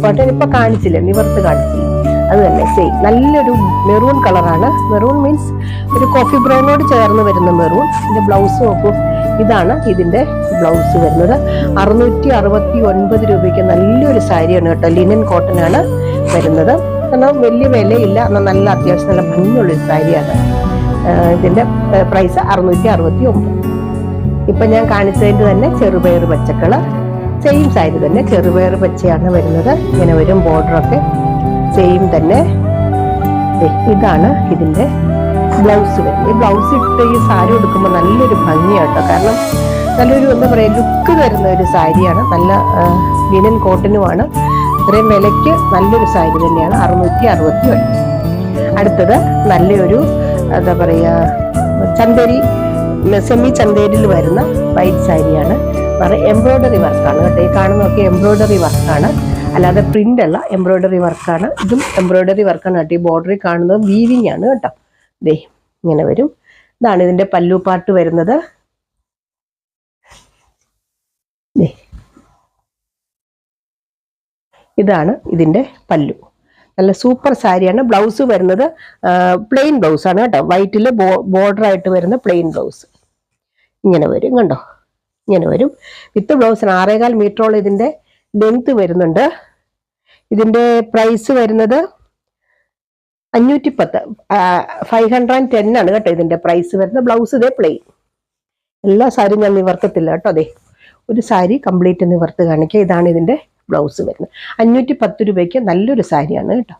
Cotton ഇപ്പൊ കാണിച്ചില്ലേ, നിവർത്ത് കാണിച്ചില്ലേ, അത് തന്നെ സെയിം. നല്ലൊരു മെറൂൺ കളറാണ്. മെറൂൺ മീൻസ് ഒരു കോഫി ബ്രൗണോട് ചേർന്ന് വരുന്ന മെറൂൺ. ഇതിന്റെ ബ്ലൗസ് നോക്കൂ, ഇതാണ് ഇതിന്റെ ബ്ലൗസ് വരുന്നത്. 669 രൂപയ്ക്ക് നല്ലൊരു സാരിയാണ് കേട്ടോ. ലിനൻ കോട്ടൺ ആണ് വരുന്നത്. കാരണം വലിയ വിലയില്ല, എന്നാൽ നല്ല അത്യാവശ്യം നല്ല ഭംഗിയുള്ളൊരു സാരിയാണ്. ഇതിന്റെ പ്രൈസ് 669. ഇപ്പൊ ഞാൻ കാണിച്ചതിന്റെ തന്നെ ചെറുപയർ പച്ചക്കളർ സെയിം സാരി തന്നെ, ചെറുപയർ പച്ചയാണ് വരുന്നത്. ഇങ്ങനെ വരും ബോർഡറൊക്കെ സെയിം തന്നെ. ഇതാണ് ഇതിന്റെ ബ്ലൗസ് വരുന്നത്. ഈ ബ്ലൗസ് ഇട്ട് ഈ സാരി എടുക്കുമ്പോൾ നല്ലൊരു ഭംഗിയാട്ടോ. കാരണം നല്ലൊരു എന്താ പറയാ ലുക്ക് തരുന്ന ഒരു സാരിയാണ്. നല്ല ലിനൻ കോട്ടനുമാണ്. ഇത്രയും വിലയ്ക്ക് നല്ലൊരു സാരി തന്നെയാണ്. 669. അടുത്തത് നല്ലൊരു എന്താ പറയാ ചന്തേരി, സെമി ചന്തേരിയിൽ വരുന്ന വൈറ്റ് സാരിയാണ്. എംബ്രോയിഡറി വർക്കാണ് കേട്ടോ. ഈ കാണുന്നതൊക്കെ എംബ്രോയിഡറി വർക്കാണ്, അല്ലാതെ പ്രിന്റ് അല്ല, എംബ്രോയിഡറി വർക്കാണ്. ഇതും എംബ്രോയിഡറി വർക്കാണ് കേട്ടോ. ഈ ബോർഡറിൽ കാണുന്നത് വീവിങ് ആണ് കേട്ടോ. ദേ ഇങ്ങനെ വരും. ഇതാണ് ഇതിന്റെ പല്ലു പാട്ട് വരുന്നത്. ഇതാണ് ഇതിന്റെ പല്ലു. നല്ല സൂപ്പർ സാരിയാണ്. ബ്ലൗസ് വരുന്നത് പ്ലെയിൻ ബ്ലൗസ് ആണ് കേട്ടോ. വൈറ്റില് ബോർഡർ ആയിട്ട് വരുന്ന പ്ലെയിൻ ബ്ലൗസ് ഇങ്ങനെ വരും കണ്ടോ. ഇങ്ങനെ വരും വിത്ത് ബ്ലൗസിന്. 6.25 മീറ്ററോളം ഇതിന്റെ ലെങ്ത് വരുന്നുണ്ട്. ഇതിന്റെ പ്രൈസ് വരുന്നത് 510, 510 ആണ് കേട്ടോ ഇതിന്റെ പ്രൈസ് വരുന്നത്. ബ്ലൗസ് ഇതേ പ്ലെയിൻ. എല്ലാ സാരിയും ഞാൻ നിവർത്തത്തില്ല കേട്ടോ. അതെ ഒരു സാരി കംപ്ലീറ്റ് നിവർത്ത് കാണിക്കുക. ഇതാണ് ഇതിന്റെ ബ്ലൗസ് വരുന്നത്. 510 രൂപയ്ക്ക് നല്ലൊരു സാരിയാണ് കേട്ടോ.